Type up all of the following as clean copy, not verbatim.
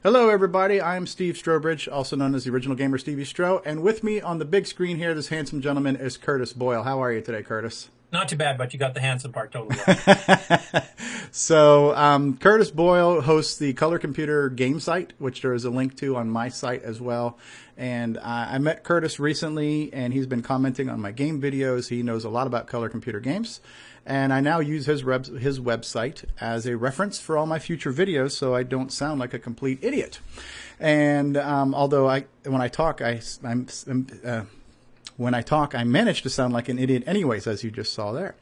Hello, everybody. I'm Steve Strobridge, also known as the original gamer StevieStrow, and with me on the big screen here, this handsome gentleman is Curtis Boyle. How are you today, Curtis? Not too bad, but you got the handsome part totally right. So, Curtis Boyle hosts the Color Computer game site, which there is a link to on my site as well. And I met Curtis recently, and he's been commenting on my game videos. He knows a lot about color computer games. And I now use his website as a reference for all my future videos, so I don't sound like a complete idiot. And although when I talk, I manage to sound like an idiot anyways, as you just saw there.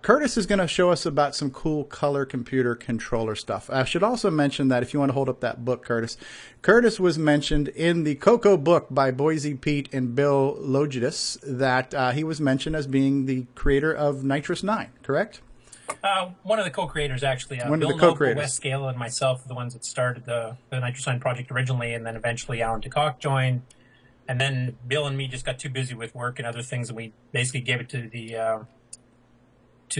Curtis is going to show us about some cool color computer controller stuff. I should also mention that if you want to hold up that book, Curtis was mentioned in the CoCo book by Boise Pete and Bill Logidus, that he was mentioned as being the creator of Nitrous 9, correct? One of the co-creators, actually. One of Bill the co-creators. Wes Scala and myself are the ones that started the Nitrous 9 project originally, and then eventually Alan DeCock joined. And then Bill and me just got too busy with work and other things, and we basically gave it to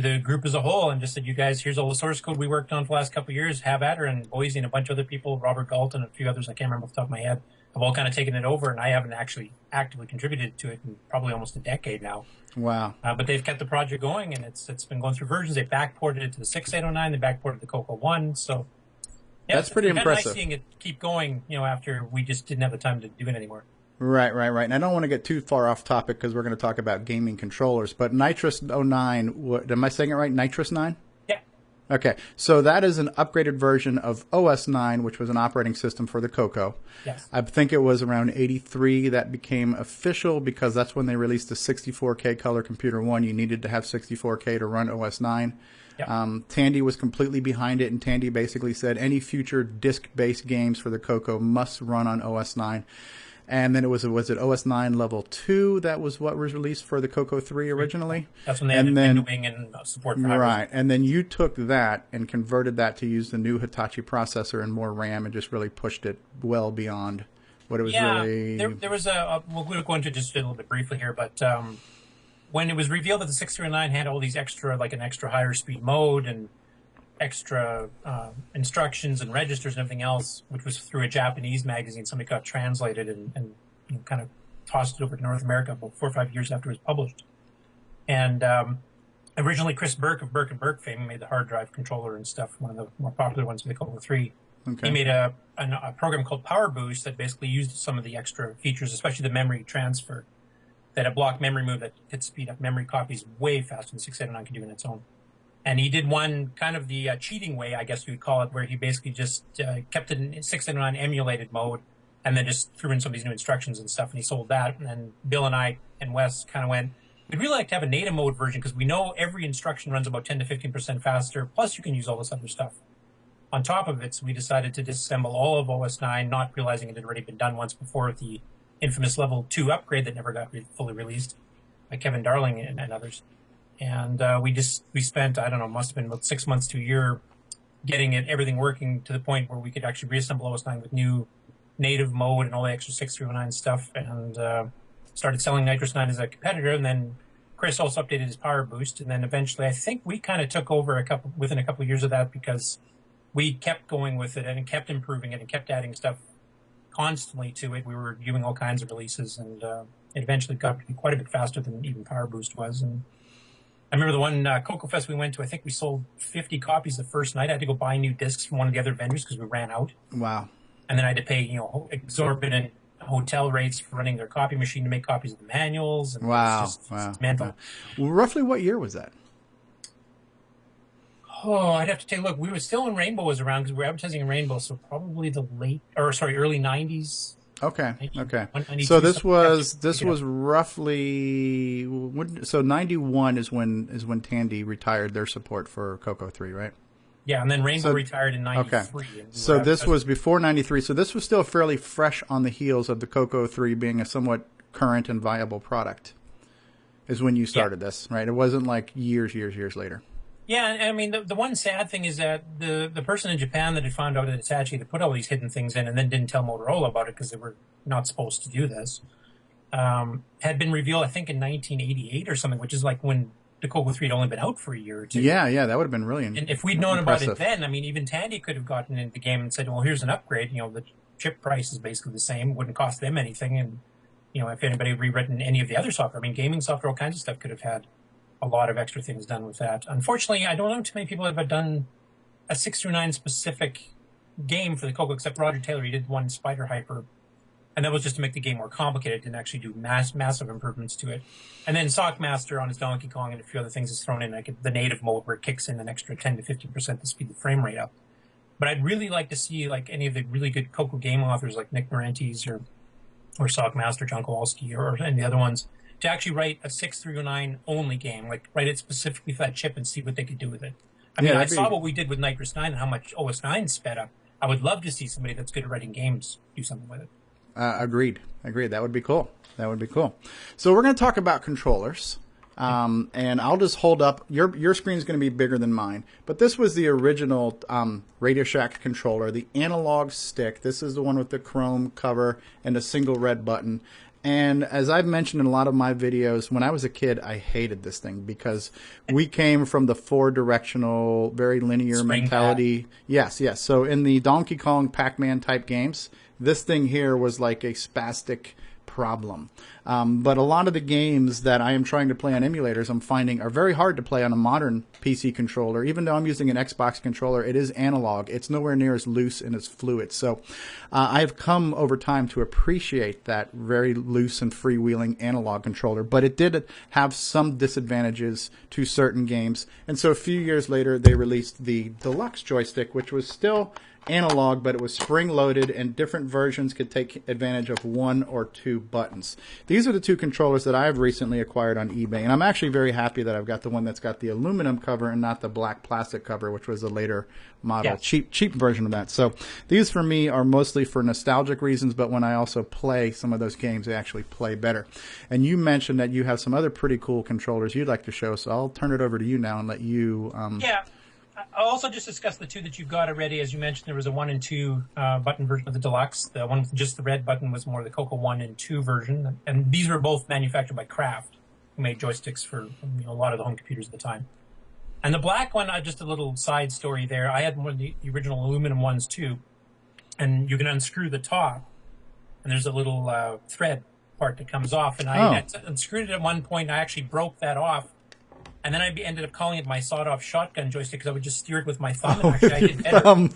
the group as a whole and just said, you guys, here's all the source code we worked on for the last couple of years, have at her. And Boise and a bunch of other people, Robert Galt and a few others I can't remember off the top of my head, have all kind of taken it over, and I haven't actually actively contributed to it in probably almost a decade now. Wow. But they've kept the project going, and it's been going through versions. They backported it to the 6.809, they backported the CoCo 1, so yeah, that's pretty impressive. Nice seeing it keep going, after we just didn't have the time to do it anymore. Right. And I don't want to get too far off topic because we're going to talk about gaming controllers. But Nitrous 09, am I saying it right? Nitrous 9? Yeah. Okay. So that is an upgraded version of OS 9, which was an operating system for the CoCo. Yes. I think it was around 83 that became official because that's when they released the 64K Color Computer 1. You needed to have 64K to run OS 9. Yep. Tandy was completely behind it, and Tandy basically said any future disk-based games for the CoCo must run on OS 9. And then was it OS 9 level 2 that was what was released for the CoCo 3 originally? That's when they added windowing and support for right. And then you took that and converted that to use the new Hitachi processor and more RAM and just really pushed it well beyond what it was really... There was we'll go into just a little bit briefly here, but when it was revealed that the 609 had all these extra, like an extra higher speed mode and extra instructions and registers and everything else, which was through a Japanese magazine. Somebody got translated and kind of tossed it over to North America about 4 or 5 years after it was published. And originally Chris Burke of Burke & Burke fame made the hard drive controller and stuff, one of the more popular ones for the CoCo 3. Okay. He made a program called Power Boost that basically used some of the extra features, especially the memory transfer, that a block memory move that could speed up memory copies way faster than 609 could do in its own. And he did one kind of the cheating way, I guess you would call it, where he basically just kept it in 609 emulated mode and then just threw in some of these new instructions and stuff, and he sold that. And then Bill and I and Wes kind of went, we'd really like to have a native mode version because we know every instruction runs about 10 to 15% faster, plus you can use all this other stuff on top of it. So we decided to disassemble all of OS 9, not realizing it had already been done once before with the infamous level 2 upgrade that never got fully released by Kevin Darling and others. And we spent, I don't know, must have been about 6 months to a year getting everything working to the point where we could actually reassemble OS 9 with new native mode and all the extra 6309 stuff, and started selling Nitrous 9 as a competitor. And then Chris also updated his Power Boost. And then eventually I think we kind of took over within a couple of years of that because we kept going with it and kept improving it and kept adding stuff constantly to it. We were doing all kinds of releases, and it eventually got to be quite a bit faster than even Power Boost was. And I remember the one CoCo Fest we went to, I think we sold 50 copies the first night. I had to go buy new discs from one of the other vendors because we ran out. Wow. And then I had to pay, exorbitant hotel rates for running their copy machine to make copies of the manuals. And wow. It's mental. Wow. Well, roughly what year was that? Oh, I'd have to take a look. We were still when Rainbow was around because we were advertising in Rainbow, so probably the early 90s. Okay. So this was roughly, so 91 is when Tandy retired their support for CoCo 3, right? Yeah, and then Rainbow retired in 93. Okay. So this was before 93. So this was still fairly fresh on the heels of the CoCo 3 being a somewhat current and viable product, is when you started this, right? It wasn't like years later. Yeah, I mean, the one sad thing is that the person in Japan that had found out that it's actually to put all these hidden things in and then didn't tell Motorola about it because they were not supposed to do this, had been revealed, I think, in 1988 or something, which is like when the CoCo 3 had only been out for a year or two. Yeah, that would have been really And if we'd known about it then, I mean, even Tandy could have gotten into the game and said, well, here's an upgrade. The chip price is basically the same. It wouldn't cost them anything. And, if anybody had rewritten any of the other software, I mean, gaming software, all kinds of stuff could have had a lot of extra things done with that. Unfortunately, I don't know too many people have done a 6-9 specific game for the CoCo, except Roger Taylor. He did one Spider Hyper, and that was just to make the game more complicated and actually do massive improvements to it. And then Sockmaster on his Donkey Kong and a few other things is thrown in, like the native mode where it kicks in an extra 10 to 15% to speed the frame rate up. But I'd really like to see like any of the really good CoCo game authors like Nick Marentes or Sockmaster, John Kowalski, or any of the other ones to actually write a 6-9 only game, like write it specifically for that chip and see what they could do with it. I mean, I saw what we did with Nitrous 9 and how much OS 9 sped up. I would love to see somebody that's good at writing games do something with it. Agreed. That would be cool. So we're going to talk about controllers. And I'll just hold up. Your screen is going to be bigger than mine. But this was the original Radio Shack controller, the analog stick. This is the one with the chrome cover and a single red button. And as I've mentioned in a lot of my videos, when I was a kid, I hated this thing because we came from the 4-directional, very linear mentality. Yes. So in the Donkey Kong, Pac-Man type games, this thing here was like a spastic problem. But a lot of the games that I am trying to play on emulators, I'm finding are very hard to play on a modern PC controller. Even though I'm using an Xbox controller, it is analog. It's nowhere near as loose and as fluid. So I've come over time to appreciate that very loose and freewheeling analog controller. But it did have some disadvantages to certain games. And so a few years later, they released the deluxe joystick, which was still analog, but it was spring-loaded, and different versions could take advantage of 1 or 2 buttons. These are the 2 controllers that I've recently acquired on eBay, and I'm actually very happy that I've got the one that's got the aluminum cover and not the black plastic cover, which was a later model, cheap version of that. So these for me are mostly for nostalgic reasons, but when I also play some of those games, they actually play better. And you mentioned that you have some other pretty cool controllers you'd like to show, so I'll turn it over to you now and let you... I'll also just discuss the 2 that you've got already. As you mentioned, there was a 1 and 2 button version of the Deluxe. The one with just the red button was more the CoCo 1 and 2 version. And these were both manufactured by Kraft, who made joysticks for a lot of the home computers at the time. And the black one, just a little side story there. I had one of the original aluminum ones too. And you can unscrew the top, and there's a little thread part that comes off. And I had unscrewed it at one point, and I actually broke that off. And then I ended up calling it my sawed-off shotgun joystick because I would just steer it with my thumb. And actually, I did better.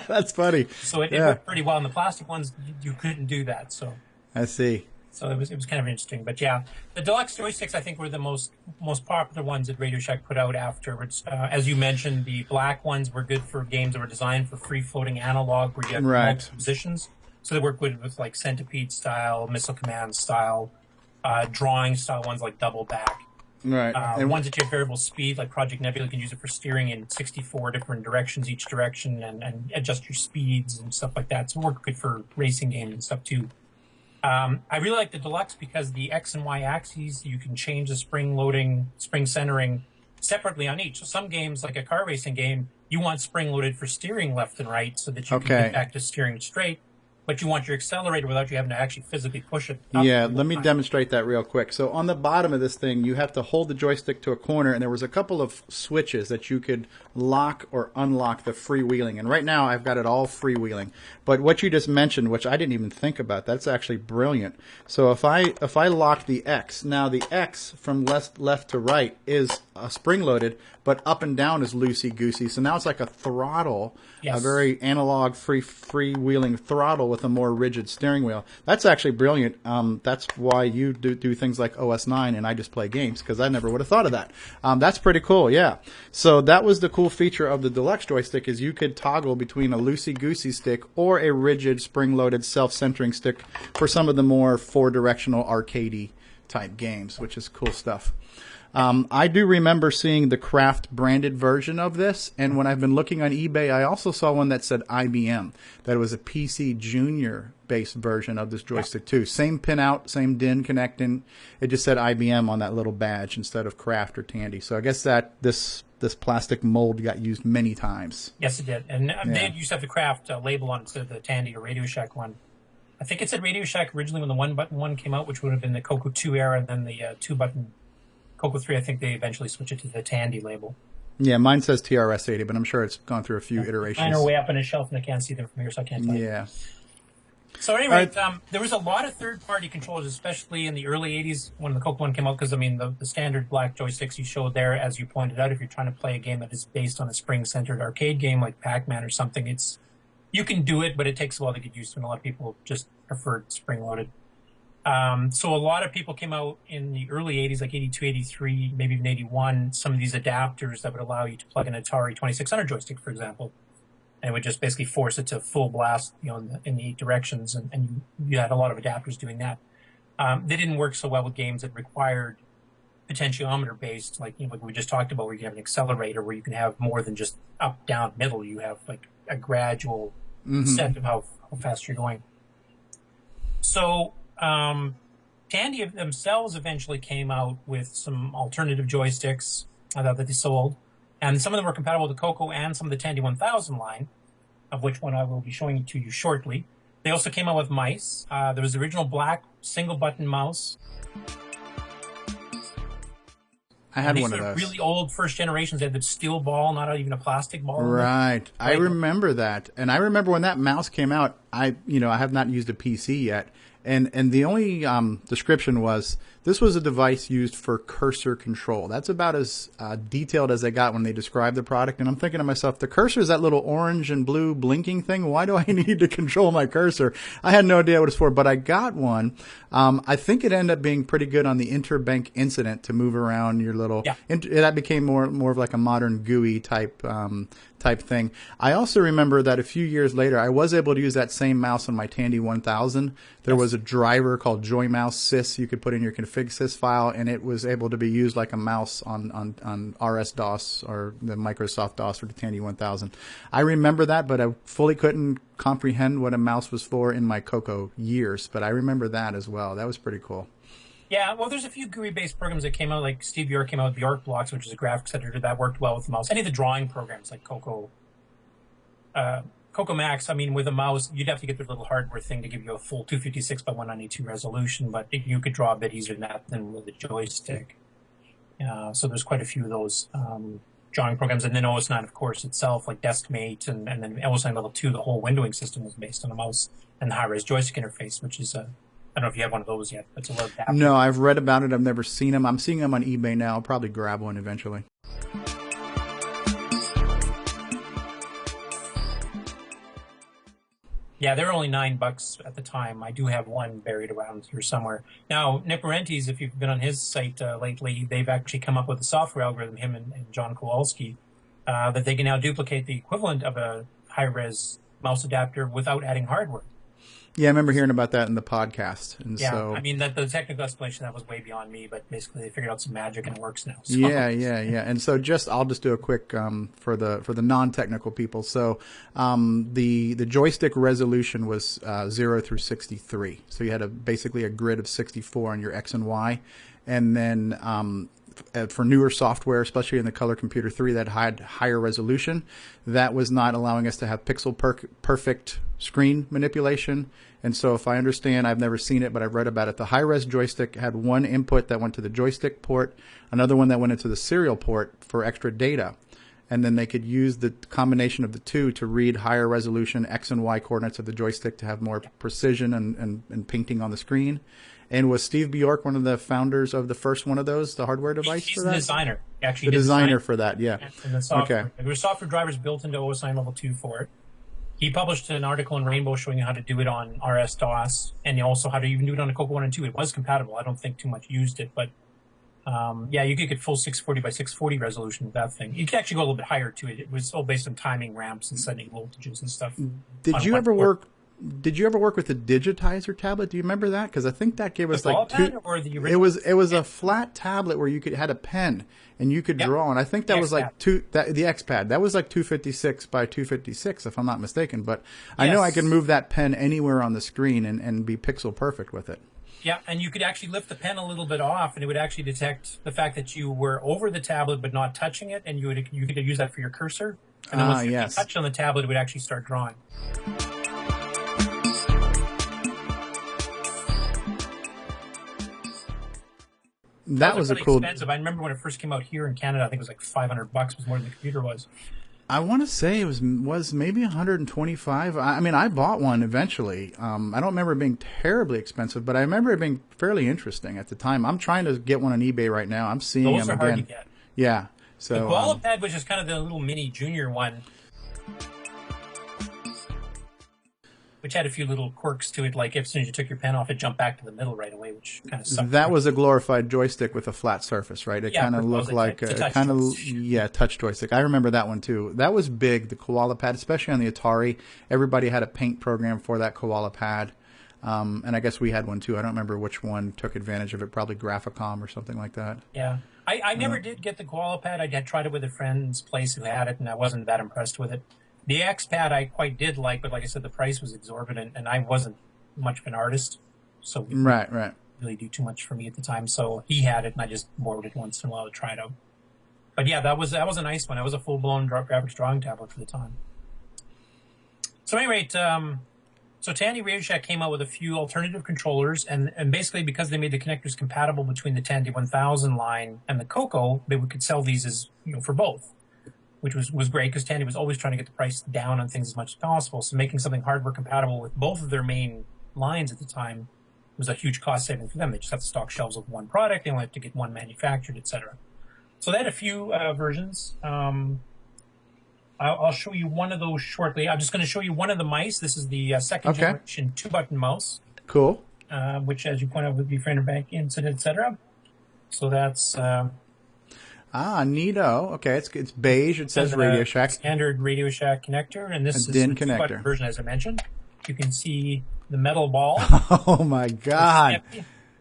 That's funny. So it worked pretty well. And the plastic ones, you couldn't do that. So I see. So it was kind of interesting. But yeah, the deluxe joysticks I think were the most popular ones that Radio Shack put out afterwards. As you mentioned, the black ones were good for games that were designed for free-floating analog where you have multiple positions. So they work good with like Centipede style, Missile Command style, drawing style ones like Double Back. Right. And ones that you have variable speed, like Project Nebula, you can use it for steering in 64 different directions each direction and adjust your speeds and stuff like that. So it works good for racing games and stuff too. I really like the Deluxe because the X and Y axes, you can change the spring loading, spring centering separately on each. So some games, like a car racing game, you want spring loaded for steering left and right so that you can get back to steering straight. But you want your accelerator without you having to actually physically push it up. Yeah, let me demonstrate that real quick. So on the bottom of this thing, you have to hold the joystick to a corner, and there was a couple of switches that you could lock or unlock the freewheeling. And right now, I've got it all freewheeling. But what you just mentioned, which I didn't even think about, that's actually brilliant. So if I lock the X, now the X from left to right is spring-loaded, but up and down is loosey-goosey. So now it's like a throttle, a very analog, freewheeling throttle with a more rigid steering wheel. That's actually brilliant. That's why you do things like OS 9 and I just play games, because I never would have thought of that. That's pretty cool, yeah. So that was the cool feature of the Deluxe joystick, is you could toggle between a loosey-goosey stick or a rigid spring-loaded self-centering stick for some of the more four-directional arcadey type games, which is cool stuff. I do remember seeing the Kraft branded version of this, and when I've been looking on eBay, I also saw one that said IBM, that it was a PC Junior based version of this joystick too. Same pinout, same DIN connecting. It just said IBM on that little badge instead of Kraft or Tandy. So I guess that this plastic mold got used many times. Yes, it did. And they used to have the Kraft label on it instead of the Tandy or Radio Shack one. I think it said Radio Shack originally when the one-button one came out, which would have been the CoCo 2 era, and then the two-button CoCo 3, I think they eventually switched it to the Tandy label. Yeah, mine says TRS-80, but I'm sure it's gone through a few iterations. Mine are way up on a shelf, and I can't see them from here, so I can't tell you. Yeah. So anyway, there was a lot of third-party controllers, especially in the early 80s when the CoCo one came out, because, I mean, the standard black joysticks you showed there, as you pointed out, if you're trying to play a game that is based on a spring-centered arcade game like Pac-Man or something, you can do it, but it takes a while to get used to, and a lot of people just prefer spring-loaded. So a lot of people came out in the early 80s, like 82, 83, maybe even 81, some of these adapters that would allow you to plug an Atari 2600 joystick, for example, and it would just basically force it to full blast, in the 8 directions, and you had a lot of adapters doing that. They didn't work so well with games that required potentiometer-based, like we just talked about, where you can have an accelerator, where you can have more than just up, down, middle. You have like a gradual set of how fast you're going. So Tandy themselves eventually came out with some alternative joysticks that they sold, and some of them were compatible with the CoCo and some of the Tandy 1000 line, of which one I will be showing to you shortly. They also came out with mice. There was the original black single-button mouse. I had one of those. Really old first generations. They had the steel ball, not even a plastic ball. Right. I remember that. And I remember when that mouse came out, I have not used a PC yet. And the only description was, this was a device used for cursor control. That's about as detailed as I got when they described the product. And I'm thinking to myself, the cursor is that little orange and blue blinking thing. Why do I need to control my cursor? I had no idea what it's for, but I got one. I think it ended up being pretty good on the interbank incident to move around your little. Yeah. That became more of like a modern GUI type thing. I also remember that a few years later, I was able to use that same mouse on my Tandy 1000. There was a driver called JoyMouse sys you could put in your config sys file, and it was able to be used like a mouse on RS-DOS or the Microsoft DOS for the Tandy 1000. I remember that, but I fully couldn't comprehend what a mouse was for in my CoCo years, but I remember that as well. That was pretty cool. Yeah, well, there's a few GUI-based programs that came out, like Steve Bjork came out with Bjork Blocks, which is a graphics editor that worked well with the mouse. Any of the drawing programs like CoCo Max, I mean, with a mouse, you'd have to get the little hardware thing to give you a full 256 by 192 resolution, but you could draw a bit easier than that than with a joystick. So there's quite a few of those drawing programs. And then OS9, of course, itself, like DeskMate, and then OS9 Level 2, the whole windowing system was based on a mouse and the high-res joystick interface, which is I don't know if you have one of those yet. It's a web app. No, I've read about it. I've never seen them. I'm seeing them on eBay now. I'll probably grab one eventually. Yeah, they're only $9 at the time. I do have one buried around here somewhere. Now, Nick Parentes, if you've been on his site lately, they've actually come up with a software algorithm, him and John Kowalski, that they can now duplicate the equivalent of a high-res mouse adapter without adding hardware. Yeah, I remember hearing about that in the podcast. And yeah, so, I mean, the technical explanation, that was way beyond me, but basically they figured out some magic and it works now. So. Yeah. And so I'll just do a quick for the non-technical people. So the joystick resolution was 0 through 63. So you had basically a grid of 64 on your X and Y. And then for newer software, especially in the Color Computer 3 that had higher resolution, that was not allowing us to have pixel perfect screen manipulation. And so if I understand, I've never seen it, but I've read about it, the high-res joystick had one input that went to the joystick port, another one that went into the serial port for extra data. And then they could use the combination of the two to read higher resolution X and Y coordinates of the joystick to have more precision and painting on the screen. And was Steve Bjork one of the founders of the first one of those, the hardware device for that? He's the designer. Actually, the designer for that, yeah. And the software. Okay. There were software drivers built into OS9 Level 2 for it. He published an article in Rainbow showing you how to do it on RS-DOS, and also how to even do it on a CoCo 1 and 2. It was compatible. I don't think too much used it, but yeah, you could get full 640 by 640 resolution with that thing. You could actually go a little bit higher to it. It was all based on timing ramps and setting voltages and stuff. Did you ever work with the digitizer tablet? Do you remember that? Because I think that gave us like two. Or the original? It was a flat tablet where you had a pen and you could draw, and I think that was like the XPad. That was like 256 by 256, if I'm not mistaken. But I know I could move that pen anywhere on the screen and be pixel perfect with it. Yeah, and you could actually lift the pen a little bit off, and it would actually detect the fact that you were over the tablet but not touching it, and you could use that for your cursor. And then once you touch on the tablet, it would actually start drawing. That was a really cool. expensive. I remember when it first came out here in Canada, I think it was like $500 was more than the computer was. I want to say it was maybe 125. I mean, I bought one eventually. I don't remember it being terribly expensive, but I remember it being fairly interesting at the time. I'm trying to get one on eBay right now. I'm seeing Those them are again. hard to get. Yeah. So The Koala Pad was just kind of the little mini junior one, which had a few little quirks to it, like as soon as you took your pen off, it jumped back to the middle right away, which kind of sucked. that was a glorified joystick with a flat surface, right? It kind of looked like a touch joystick. I remember that one too. That was big, the Koala Pad, especially on the Atari. Everybody had a paint program for that Koala Pad. And I guess we had one too. I don't remember which one took advantage of it, probably Graphicom or something like that. Yeah. I never did get the Koala Pad. I had tried it with a friend's place who had it, and I wasn't that impressed with it. The X Pad I quite did like, but like I said, the price was exorbitant, and I wasn't much of an artist, so it Right. really do too much for me at the time. So he had it, and I just borrowed it once in a while to try it out. But yeah, that was a nice one. That was a full-blown graphics drawing tablet for the time. So at any rate, so Tandy Radio Shack came out with a few alternative controllers, and basically because they made the connectors compatible between the Tandy 1000 line and the CoCo, they could sell these as for both, which was great because Tandy was always trying to get the price down on things as much as possible. So making something hardware compatible with both of their main lines at the time was a huge cost saving for them. They just have to stock shelves of one product. They only have to get one manufactured, etc. So they had a few versions. I'll show you one of those shortly. I'm just going to show you one of the mice. This is the second generation 2-button mouse. Cool. Which, as you point out, would be Framer Bank incident, etc. So that's neato. Okay, it's beige. It says Radio Shack. Standard Radio Shack connector, and this is DIN the connector 2-button version, as I mentioned. You can see the metal ball. Oh my God,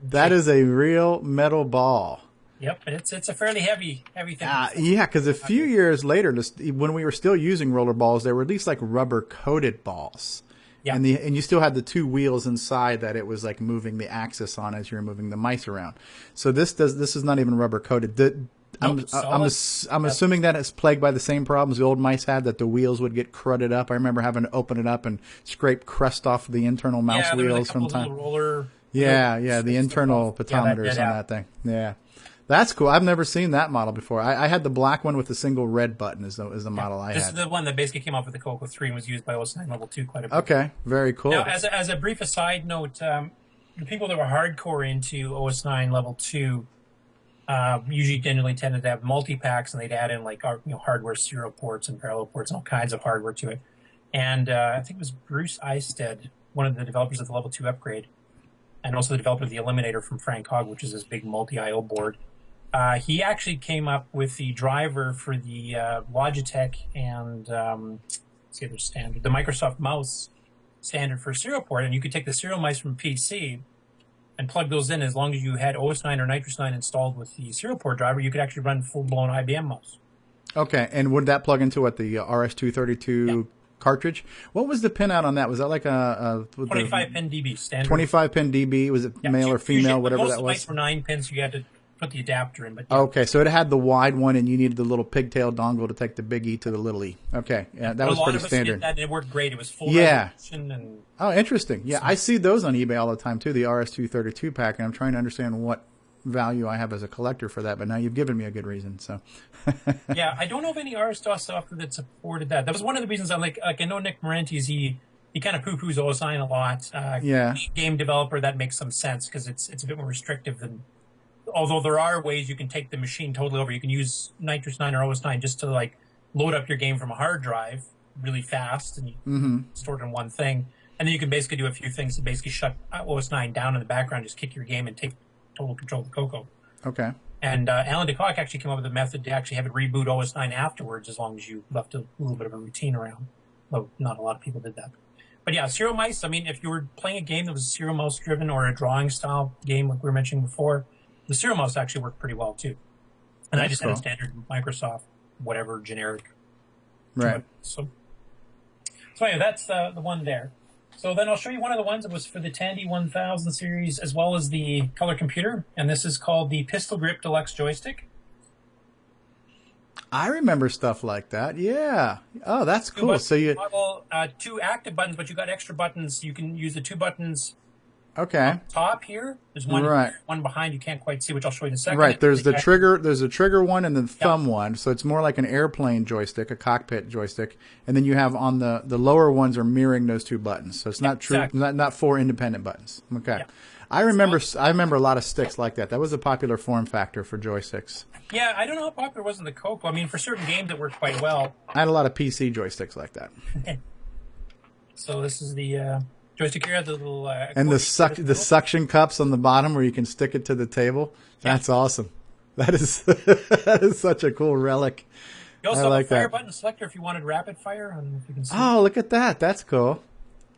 that is a real metal ball. Yep, and it's a fairly heavy thing. Yeah, because a few years later, when we were still using roller balls, they were at least like rubber coated balls. Yeah. And you still had the two wheels inside that it was like moving the axis on as you're moving the mice around. So this is not even rubber coated. I'm assuming that it's plagued by the same problems the old mice had, that the wheels would get crudted up. I remember having to open it up and scrape crust off the internal mouse wheels from time. The internal pitometers on that thing. Yeah. That's cool. I've never seen that model before. I had the black one with the single red button is the model I had. This is the one that basically came off with the CoCo 3 and was used by OS9 Level 2 quite a bit. Okay, very cool. Now, as a brief aside note, the people that were hardcore into OS9 Level 2 usually generally tended to have multi-packs, and they'd add in like hardware serial ports and parallel ports and all kinds of hardware to it. And I think it was Bruce Eisted, one of the developers of the Level 2 upgrade, and also the developer of the Eliminator from Frank Hogg, which is this big multi-IO board. He actually came up with the driver for the Logitech and the other standard, the Microsoft mouse standard for serial port, and you could take the serial mice from PC and plug those in. As long as you had OS9 or Nitrous 9 installed with the serial port driver, you could actually run full-blown IBM mouse. Okay, and would that plug into the RS-232 cartridge? What was the pinout on that? Was that like a 25-pin DB standard? 25-pin DB. Was it male or female, whatever that was? Most of the mice were 9 pins, so you had to put the adapter in. But okay, so it had the wide one, and you needed the little pigtail dongle to take the big E to the little E. Okay, yeah, that was pretty standard. Did that, and it worked great. It was full resolution. And oh, interesting. Yeah, I see those on eBay all the time too. The RS-232 pack, and I'm trying to understand what value I have as a collector for that. But now you've given me a good reason. So yeah, I don't know of any RS-DOS software that supported that. That was one of the reasons I'm like I know Nick Marentes, he kind of poo-poos OS9 a lot. Game developer, that makes some sense because it's a bit more restrictive than. Although there are ways you can take the machine totally over. You can use Nitrous 9 or OS9 just to like load up your game from a hard drive really fast and you store it in one thing. And then you can basically do a few things to basically shut OS9 down in the background, just kick your game and take total control of the CoCo. Okay. And Alan DeCock actually came up with a method to actually have it reboot OS9 afterwards as long as you left a little bit of a routine around. Though not a lot of people did that. But yeah, serial mice, I mean, if you were playing a game that was serial mouse driven or a drawing style game like we were mentioning before, the serial mouse actually worked pretty well too. And I just had a standard Microsoft, whatever, generic. Right. So anyway, that's the one there. So then I'll show you one of the ones that was for the Tandy 1000 series as well as the color computer. And this is called the Pistol Grip Deluxe Joystick. I remember stuff like that. Yeah. Oh, that's cool. So you model, 2 active buttons, but you got extra buttons. You can use the 2 buttons Okay. Top here, there's one Right. one behind you can't quite see, which I'll show you in a second. Right. There's the trigger. There's a trigger one and the thumb one. So it's more like an airplane joystick, a cockpit joystick. And then you have on the lower ones are mirroring those two buttons. So it's not true. Exactly. Not four independent buttons. Okay. Yeah. I remember a lot of sticks like that. That was a popular form factor for joysticks. Yeah, I don't know how popular it was in the CoCo. I mean, for certain games it worked quite well. I had a lot of PC joysticks like that. So this is the joystick here, the little And the suction cups on the bottom where you can stick it to the table. That's awesome. That is that is such a cool relic. You also I have like a fire that. button selector if you wanted rapid fire. I don't know if you can see. Oh, look at that. That's cool.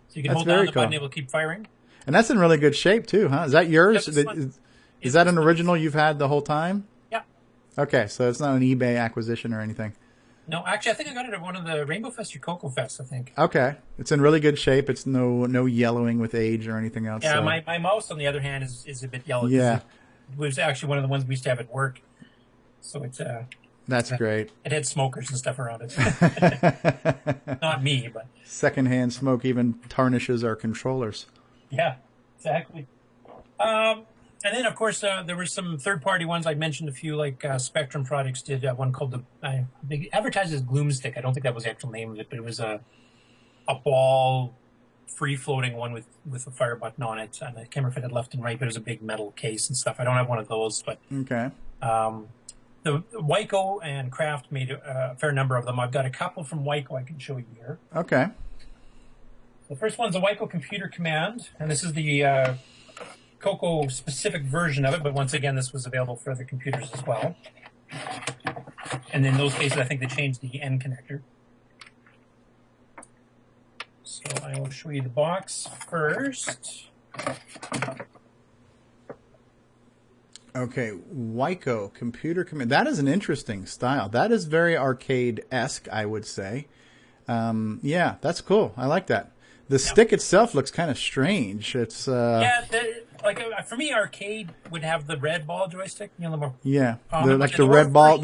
So you can that's hold down very the button, cool. it will keep firing. And that's in really good shape too, huh? Is that yours? Yeah, this one Is that an original you've had the whole time? Yeah. Okay, so it's not an eBay acquisition or anything. No, actually, I think I got it at one of the Rainbow Fest or CoCo Fest, I think. Okay, it's in really good shape. It's no yellowing with age or anything else. Yeah, so. my mouse, on the other hand, is a bit yellow. Yeah. It was actually one of the ones we used to have at work. So it's That's great. it had smokers and stuff around it. Not me, but Secondhand smoke even tarnishes our controllers. yeah, exactly. And then, of course, there were some third-party ones. I mentioned a few, like Spectrum Products did one called they advertised as Gloomstick. I don't think that was the actual name of it, but it was a ball, free-floating one with a fire button on it. And I can't remember if it had left and right, but it was a big metal case and stuff. I don't have one of those, but Okay. the Wyco and Kraft made a fair number of them. I've got a couple from Wyco I can show you here. Okay. The first one's a Wyco Computer Command, and this is the CoCo specific version of it, but once again, this was available for other computers as well. And in those cases, I think they changed the N connector. So I will show you the box first. Okay, Wyco computer command. That is an interesting style. That is very arcade-esque, I would say. Yeah, that's cool. I like that. The stick itself looks kind of strange. It's Yeah, for me, arcade would have the red ball joystick. You know, the more like the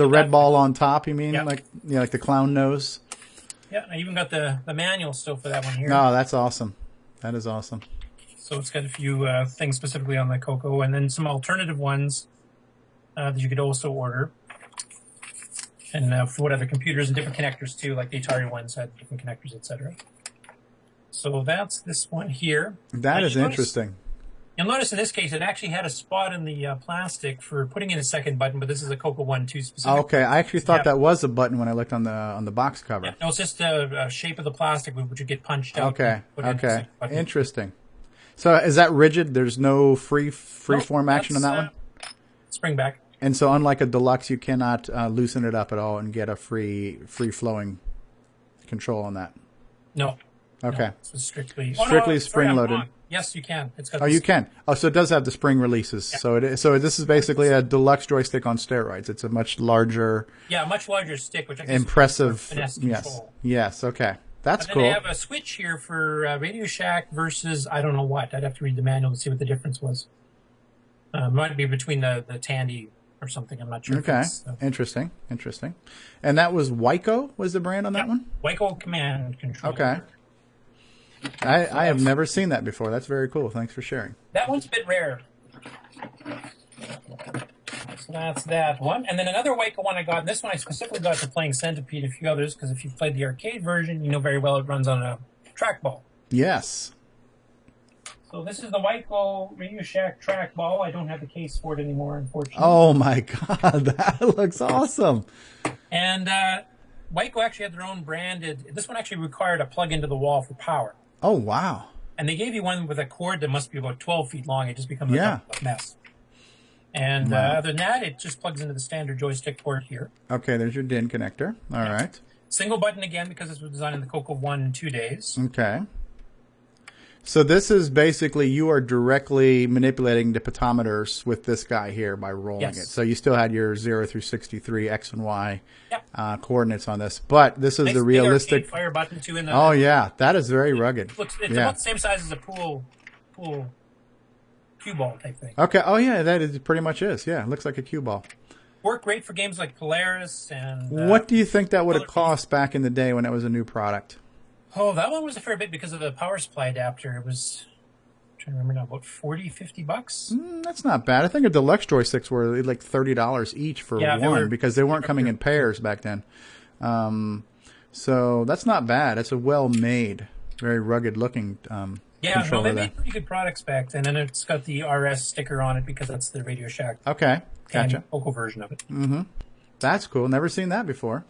red ball on top. You mean like the clown nose? Yeah, I even got the manual still for that one here. No, that's awesome. That is awesome. So it's got a few things specifically on the CoCo, and then some alternative ones that you could also order. And for whatever computers and different connectors too, like the Atari ones had different connectors, etc. So that's this one here. That is interesting. You'll notice in this case it actually had a spot in the plastic for putting in a second button, but this is a CoCo 1.2 specific. Okay, I actually thought that was a button when I looked on the box cover. Yeah, no, it's just a shape of the plastic which would get punched out. Okay, interesting. So is that rigid? There's no free form action on that one? Spring back. And so unlike a deluxe, you cannot loosen it up at all and get a free flowing control on that. No. Okay. No, it's strictly spring loaded. Yes, you can. It's got you can. Oh, so it does have the spring releases. Yeah. So this is basically a deluxe joystick on steroids. It's a much larger. Yeah, much larger stick, which I guess impressive. Yes. Control. Yes. Okay. That's cool. They have a switch here for Radio Shack versus I don't know what. I'd have to read the manual to see what the difference was. Might be between the Tandy or something. I'm not sure. Okay. Interesting. And that was Wyco was the brand on that one? Wyco Command Control. Okay. I have never seen that before. That's very cool. Thanks for sharing. That one's a bit rare. So that's that one. And then another Wyco one I got, and this one I specifically got for playing Centipede, a few others, because if you've played the arcade version, you know very well it runs on a trackball. Yes. So this is the Wyco Radio Shack trackball. I don't have the case for it anymore, unfortunately. Oh my god, that looks awesome. And Wyco actually had their own branded, this one actually required a plug into the wall for power. Oh, wow. And they gave you one with a cord that must be about 12 feet long. It just becomes a mess. And other than that, it just plugs into the standard joystick port here. Okay, there's your DIN connector. All right. Single button again because this was designed in the CoCo 1 and 2 days. Okay. So this is basically you are directly manipulating the pitometers with this guy here by rolling it. So you still had your 0 through 63 X and Y coordinates on this, but this is the realistic fire button too. In the, oh yeah, that is very rugged. It's about the same size as a pool cue ball type thing. Okay. Oh yeah, that is pretty much is. Yeah, it looks like a cue ball. Worked great for games like Polaris and. What do you think that would have cost back in the day when it was a new product? Oh, that one was a fair bit because of the power supply adapter. It was, I'm trying to remember now, about $40-50. That's not bad. I think the deluxe joysticks were like $30 each for one because they weren't coming in pairs back then. So that's not bad. It's a well-made, very rugged-looking controller. They made pretty good products back then, and it's got the RS sticker on it because that's the Radio Shack. Okay, gotcha. CoCo version of it. Mm-hmm. That's cool. Never seen that before.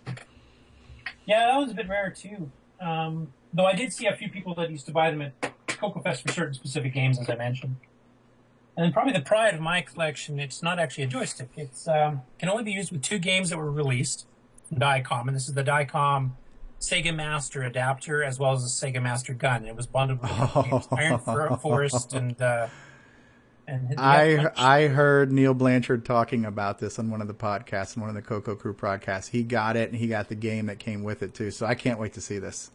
Yeah, that was a bit rare too. Though I did see a few people that used to buy them at CoCo Fest for certain specific games, as I mentioned. And probably the pride of my collection, it's not actually a joystick. It's can only be used with 2 games that were released from Diecom, and this is the Diecom Sega Master adapter as well as the Sega Master gun. It was bundled with games, Iron Forest and I heard Neil Blanchard talking about this on one of the podcasts, on one of the CoCo Crew podcasts. He got it, and he got the game that came with it too. So I can't wait to see this.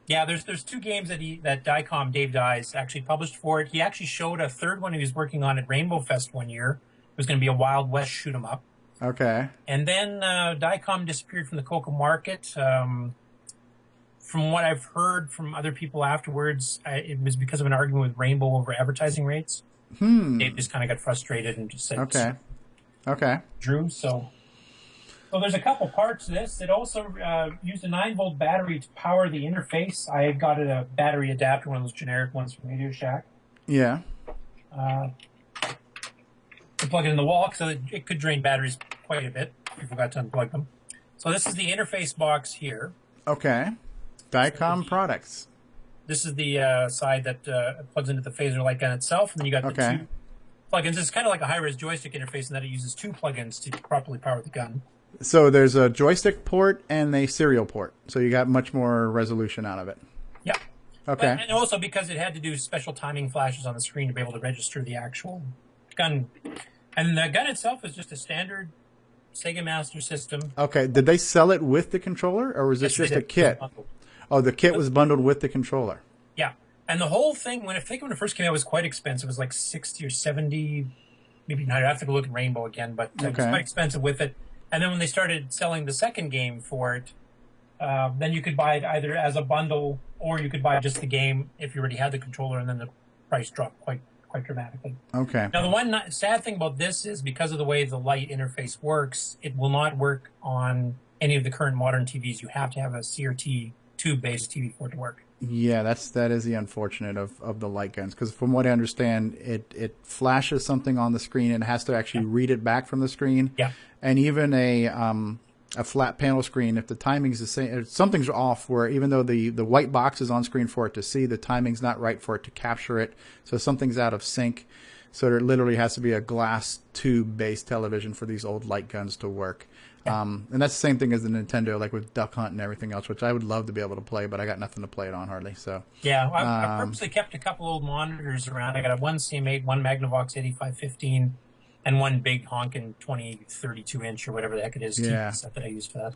Yeah, there's 2 games that Diecom Dave Dyes actually published for it. He actually showed a third one he was working on at Rainbow Fest one year. It was going to be a Wild West shoot 'em up. Okay. And then Diecom disappeared from the CoCo market. From what I've heard from other people afterwards, it was because of an argument with Rainbow over advertising rates. Dave just kind of got frustrated and just said, Okay. Drew, so there's a couple parts to this. It also used a 9-volt battery to power the interface. I got a battery adapter, one of those generic ones from Radio Shack. Yeah. To plug it in the wall, so it could drain batteries quite a bit if you forgot to unplug them. So this is the interface box here. Okay. Diecom products. This is the side that plugs into the phaser light gun itself, and then you got the 2 plugins. It's kind of like a high-res joystick interface in that it uses 2 plugins to properly power the gun. So there's a joystick port and a serial port. So you got much more resolution out of it. Yeah. Okay. And also because it had to do special timing flashes on the screen to be able to register the actual gun. And the gun itself is just a standard Sega Master system. Okay. Did they sell it with the controller, or was this just a kit? Oh, the kit was bundled with the controller. Yeah. And the whole thing, when it first came out, it was quite expensive. It was like 60 or 70, maybe not. I have to go look at Rainbow again, but it was quite expensive with it. And then when they started selling the second game for it, then you could buy it either as a bundle or you could buy just the game if you already had the controller, and then the price dropped quite dramatically. Okay. Now, the one sad thing about this is because of the way the light interface works, it will not work on any of the current modern TVs. You have to have a CRT tube-based TV for it to work. Yeah, that is the unfortunate of the light guns, because from what I understand, it flashes something on the screen and it has to actually read it back from the screen. Yeah. And even a flat panel screen, if the timing's the same, if something's off, where even though the white box is on screen for it to see, the timing's not right for it to capture it, so something's out of sync. So there literally has to be a glass tube-based television for these old light guns to work. Yeah. And that's the same thing as the Nintendo, like with Duck Hunt and everything else, which I would love to be able to play, but I got nothing to play it on hardly. So yeah, I purposely kept a couple old monitors around. I got one CM8, one Magnavox 8515, and one big honkin' 2032 inch or whatever the heck it is TV set that I used for that.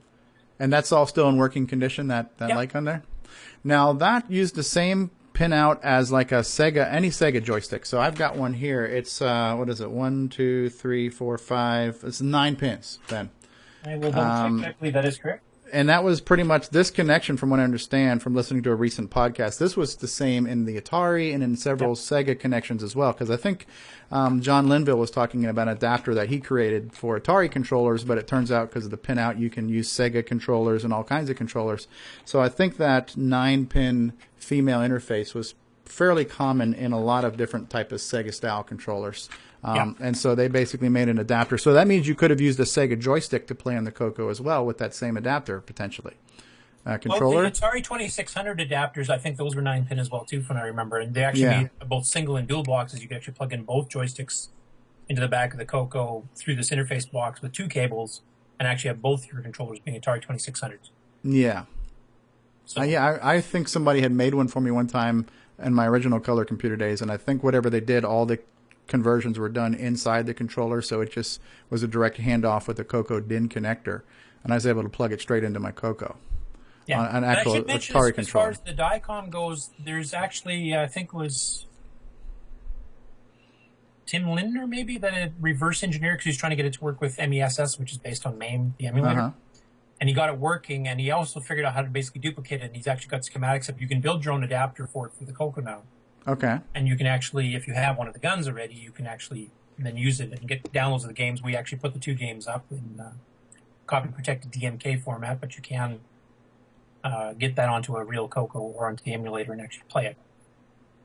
And that's all still in working condition, that light gun there? Now, that used the same pinout as like a any Sega joystick. So I've got one here. It's, what is it? 1, 2, 3, 4, 5. It's 9 pins then. I will double check. I believe that is correct. And that was pretty much this connection, from what I understand from listening to a recent podcast. This was the same in the Atari and in several Sega connections as well. Because I think John Linville was talking about an adapter that he created for Atari controllers, but it turns out because of the pinout, you can use Sega controllers and all kinds of controllers. So I think that 9-pin female interface was fairly common in a lot of different type of Sega-style controllers. And so they basically made an adapter. So that means you could have used a Sega joystick to play on the CoCo as well with that same adapter, potentially. Controller? Well, the Atari 2600 adapters, I think those were 9-pin as well, too, from what I remember. And they actually made both single and dual boxes. You could actually plug in both joysticks into the back of the CoCo through this interface box with 2 cables and actually have both your controllers being Atari 2600s. Yeah. So, I think somebody had made one for me one time in my original color computer days, and I think whatever they did, all the conversions were done inside the controller, so it just was a direct handoff with the CoCo DIN connector, and I was able to plug it straight into my CoCo. Yeah, an actual Atari controller. As far as the Diecom goes, there's actually, I think it was Tim Lindner maybe, that had reverse engineered because he was trying to get it to work with MESS, which is based on MAME, the emulator. And he got it working, and he also figured out how to basically duplicate it, and he's actually got schematics up. You can build your own adapter for it for the CoCo now. Okay. And you can actually, if you have one of the guns already, you can actually then use it and get downloads of the games. We actually put the 2 games up in copy protected DMK format, but you can get that onto a real CoCo or onto the emulator and actually play it.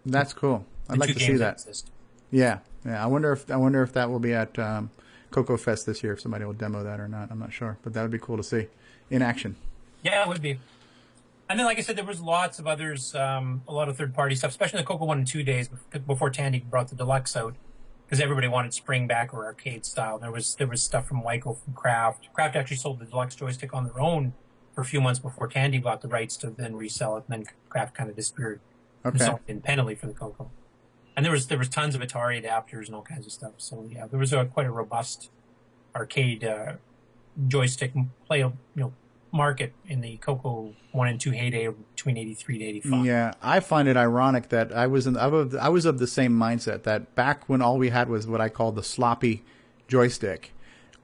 That's cool. I'd like to see that. Exist. Yeah. I wonder if that will be at CoCo Fest this year. If somebody will demo that or not, I'm not sure, but that would be cool to see in action. Yeah, it would be. And then, like I said, there was lots of others, a lot of third-party stuff, especially the CoCo 1 and 2 days before Tandy brought the Deluxe out, because everybody wanted spring back or arcade style. There was stuff from Wyco, from Kraft. Kraft actually sold the Deluxe joystick on their own for a few months before Tandy got the rights to then resell it, and then Kraft kind of disappeared independently for the CoCo. And there was tons of Atari adapters and all kinds of stuff. So yeah, there was quite a robust arcade joystick market in the CoCo 1 and 2 heyday between 83 to 85. Yeah, I find it ironic that I was of the same mindset that back when all we had was what I call the sloppy joystick,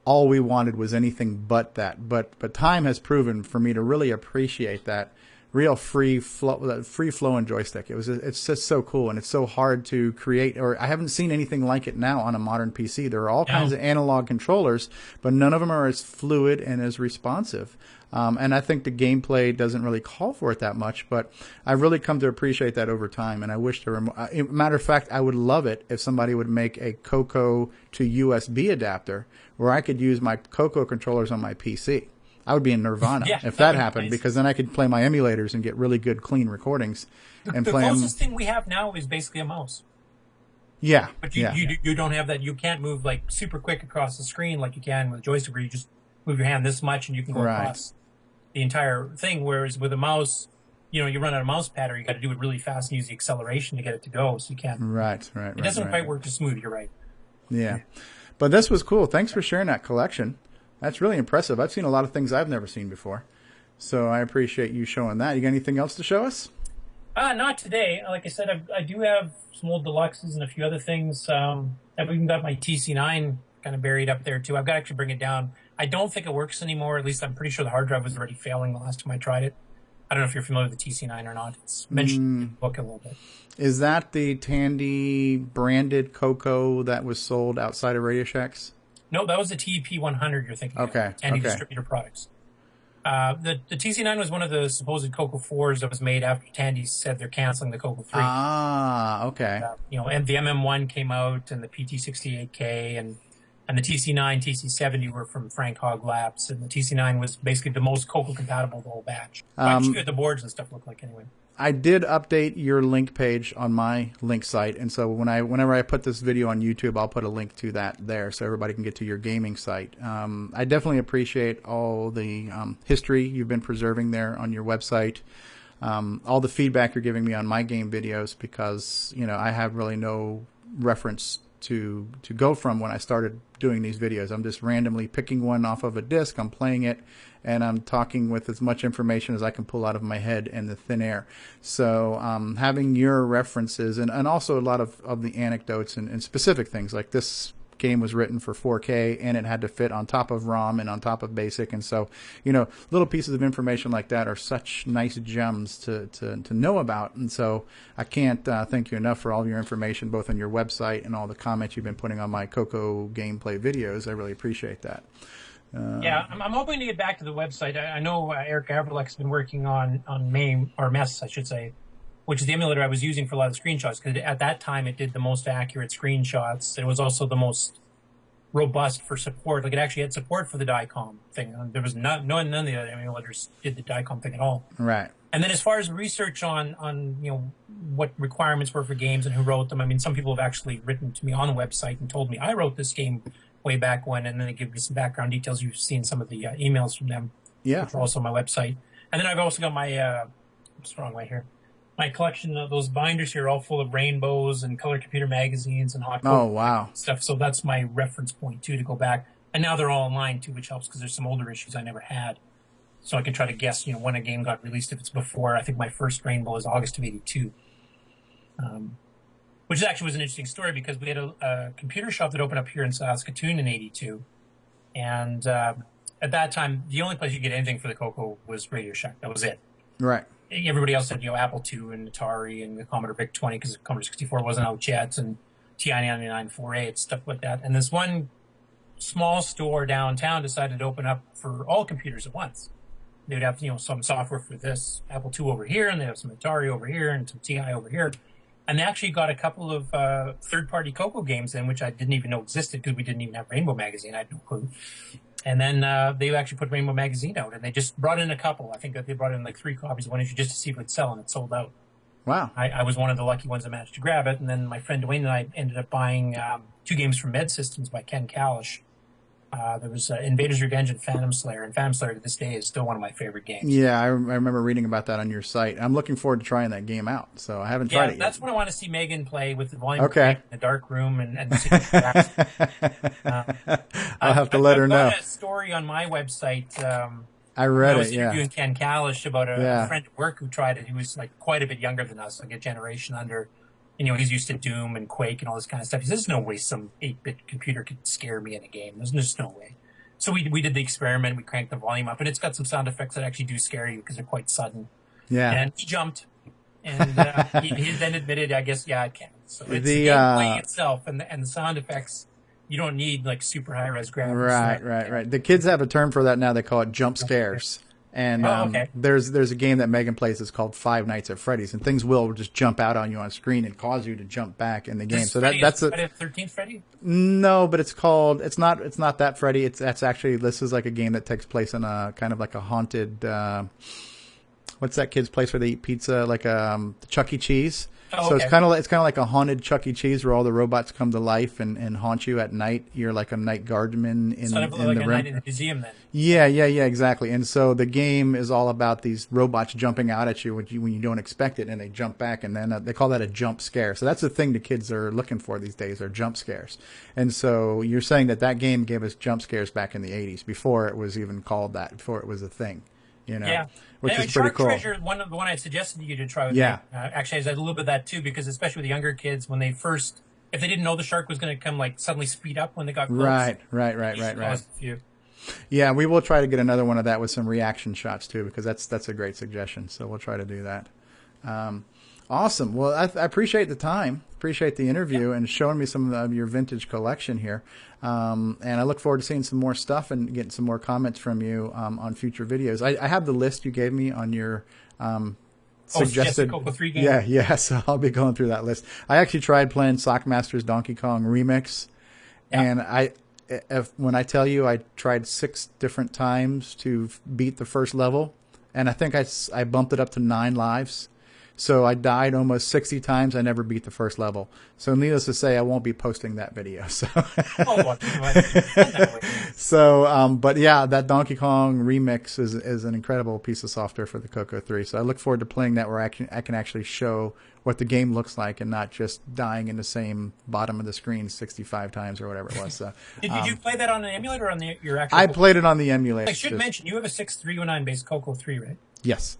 all we wanted was anything but that. But time has proven for me to really appreciate that real free flowing joystick. It's just so cool, and it's so hard to create, or I haven't seen anything like it now on a modern PC. There are all kinds of analog controllers, but none of them are as fluid and as responsive. And I think the gameplay doesn't really call for it that much, but I've really come to appreciate that over time, and I wish there were matter of fact, I would love it if somebody would make a CoCo to USB adapter where I could use my CoCo controllers on my PC. I would be in nirvana if that happened, nice. Because then I could play my emulators and get really good, clean recordings. And the play closest thing we have now is basically a mouse. Yeah. But you don't have that. You can't move like super quick across the screen like you can with a joystick where you just move your hand this much and you can go across the entire thing. Whereas with a mouse, you run out of mouse pad or you got to do it really fast and use the acceleration to get it to go. So you can't. Right. It doesn't quite work as smooth. You're right. Yeah. But this was cool. Thanks for sharing that collection. That's really impressive. I've seen a lot of things I've never seen before. So I appreciate you showing that. You got anything else to show us? Not today. Like I said, I do have some old deluxes and a few other things. I've even got my TC9 kind of buried up there too. I've got to actually bring it down. I don't think it works anymore. At least I'm pretty sure the hard drive was already failing the last time I tried it. I don't know if you're familiar with the TC9 or not. It's mentioned in the book a little bit. Is that the Tandy branded CoCo that was sold outside of Radio Shacks? No, that was the TEP 100 you're thinking of. Tandy Distributor Products. The TC9 was one of the supposed CoCo 4s that was made after Tandy said they're canceling the CoCo 3. Ah, okay. And the MM1 came out, and the PT68K, and the TC9, TC70 were from Frank Hogg Labs, and the TC9 was basically the most CoCo compatible of the whole batch. Quite good the boards and stuff look like anyway. I did update your link page on my link site, and so whenever I put this video on YouTube, I'll put a link to that there so everybody can get to your gaming site. I definitely appreciate all the history you've been preserving there on your website, all the feedback you're giving me on my game videos, because I have really no reference to go from when I started doing these videos. I'm just randomly picking one off of a disc, I'm playing it, and I'm talking with as much information as I can pull out of my head and the thin air. So having your references and also a lot of the anecdotes and specific things, like this game was written for 4K and it had to fit on top of ROM and on top of BASIC, and so little pieces of information like that are such nice gems to know about. And so I can't thank you enough for all of your information, both on your website and all the comments you've been putting on my CoCo gameplay videos. I really appreciate that. I'm hoping to get back to the website. I know Eric Averleck's been working on MAME, or MESS, I should say, which is the emulator I was using for a lot of screenshots, because at that time it did the most accurate screenshots. It was also the most robust for support. Like, it actually had support for the DICOM thing. There was none of the other emulators did the DICOM thing at all. Right. And then as far as research on what requirements were for games and who wrote them, I mean, some people have actually written to me on the website and told me I wrote this game way back when, and then they give me some background details. You've seen some of the emails from them, which are also on my website. And then I've also got my what's the wrong way here? My collection of those binders here, all full of rainbows and color computer magazines and hot stuff. So that's my reference point too, to go back. And now they're all online too, which helps because there's some older issues I never had. So I can try to guess, when a game got released, if it's before. I think my first rainbow is August of '82. Which actually was an interesting story, because we had a computer shop that opened up here in Saskatoon in '82. And at that time, the only place you could get anything for the CoCo was Radio Shack. That was it. Right. everybody else had, Apple II and Atari and the Commodore VIC-20 because the Commodore 64 wasn't out yet, and TI-99 4.8, stuff like that. And this one small store downtown decided to open up for all computers at once. They would have, some software for this Apple II over here, and they have some Atari over here and some TI over here. And they actually got a couple of third-party CoCo games in, which I didn't even know existed because we didn't even have Rainbow Magazine. I had no clue. And then they actually put Rainbow Magazine out, and they just brought in a couple. I think that they brought in like 3 copies of one issue just to see if it would sell, and it sold out. Wow. I was one of the lucky ones that managed to grab it. And then my friend Dwayne and I ended up buying 2 games from Med Systems by Ken Kalish. There was Invader's Revenge and Phantom Slayer. And Phantom Slayer to this day is still one of my favorite games. Yeah, I remember reading about that on your site. I'm looking forward to trying that game out. So I haven't tried it yet. That's what I want to see Megan play with the volume okay. in the dark room. And I'll have to let her know. I've got a story on my website. I read I was it, yeah. interviewing Ken Kalish about a friend at work who tried it. He was like quite a bit younger than us, like a generation under. He's used to Doom and Quake and all this kind of stuff. He says, "There's no way some 8-bit computer could scare me in a game. There's just no way." So we did the experiment. We cranked the volume up, and it's got some sound effects that actually do scare you because they're quite sudden. Yeah. And he jumped, and he then admitted, "I guess, yeah, it can." So it's the gameplay itself and the sound effects. You don't need like super high res graphics. Right. The kids have a term for that now. They call it jump scares. And there's a game that Megan plays that's called Five Nights at Freddy's, and things will just jump out on you on screen and cause you to jump back in the game. So that's a 13th Freddy. No, but it's not that Freddy. This is like a game that takes place in a kind of like a haunted. What's that kid's place where they eat pizza? Like Chuck E. Cheese. So it's kind of like a haunted Chuck E. Cheese where all the robots come to life and haunt you at night. You're like a night guardman in like the a room. night in the museum then. Yeah, exactly. And so the game is all about these robots jumping out at you when you don't expect it, and they jump back, and then they call that a jump scare. So that's the thing the kids are looking for these days, are jump scares. And so you're saying that game gave us jump scares back in the 80s, before it was even called that, before it was a thing. Yeah. Which anyway, is pretty Shark cool. Treasure, the one I suggested you to try with me. Actually, I had a little bit of that too, because especially with the younger kids, when they first, if they didn't know the shark was going to come, like suddenly speed up when they got close. Right. Yeah, we will try to get another one of that with some reaction shots too, because that's a great suggestion. So we'll try to do that. Awesome. Well, I appreciate the time. Appreciate the interview and showing me some of your vintage collection here. And I look forward to seeing some more stuff and getting some more comments from you on future videos. I have the list you gave me on your suggested CoCo 3 game. Yeah. So I'll be going through that list. I actually tried playing Sockmaster's Donkey Kong Remix, and when I tell you I tried 6 different times to beat the first level, and I think I bumped it up to 9 lives. So I died almost 60 times. I never beat the first level. So needless to say, I won't be posting that video. So, but yeah, that Donkey Kong Remix is an incredible piece of software for the CoCo 3. So I look forward to playing that where I can actually show what the game looks like and not just dying in the same bottom of the screen 65 times or whatever it was. So, did you play that on an emulator or on your actual? I played it on the emulator. I should mention, you have a 6309 based CoCo 3, right? Yes.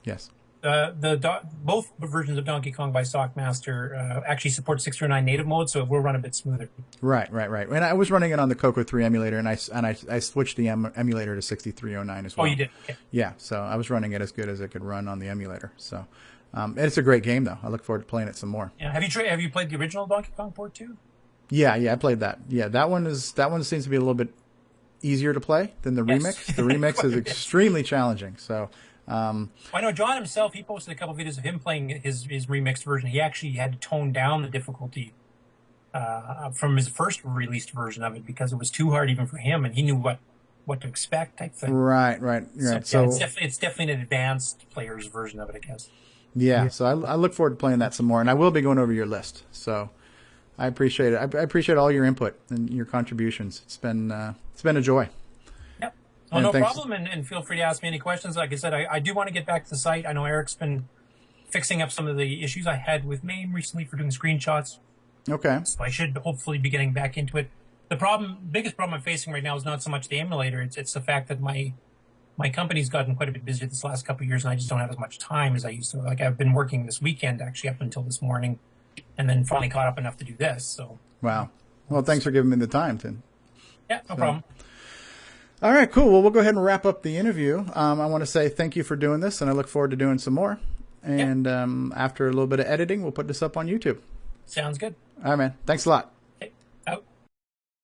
Both versions of Donkey Kong by Sockmaster actually support 609 native mode, so it will run a bit smoother. Right. And I was running it on the CoCo 3 emulator, and I switched the emulator to 6309 as well. Oh, you did? Okay. Yeah, so I was running it as good as it could run on the emulator. So, and it's a great game, though. I look forward to playing it some more. Yeah. Have you played the original Donkey Kong port too? Yeah, I played that. Yeah, that one seems to be a little bit easier to play than the remix. The remix is extremely challenging. So. I know John himself, he posted a couple videos of him playing his remixed version. He actually had to tone down the difficulty from his first released version of it because it was too hard even for him, and he knew what to expect type thing. Right. So it's definitely an advanced player's version of it, I guess. Yeah. So I look forward to playing that some more, and I will be going over your list. So I appreciate it. I appreciate all your input and your contributions. It's been a joy. Oh, no problem, and feel free to ask me any questions. Like I said, I do want to get back to the site. I know Eric's been fixing up some of the issues I had with MAME recently for doing screenshots. Okay. So I should hopefully be getting back into it. The biggest problem I'm facing right now is not so much the emulator. It's the fact that my company's gotten quite a bit busier this last couple of years, and I just don't have as much time as I used to. Like, I've been working this weekend, actually, up until this morning, and then finally caught up enough to do this. So. Wow. Well, thanks for giving me the time, Tim. Yeah, no problem. All right, cool. Well, we'll go ahead and wrap up the interview. I want to say thank you for doing this, and I look forward to doing some more. And after a little bit of editing, we'll put this up on YouTube. Sounds good. All right, man. Thanks a lot.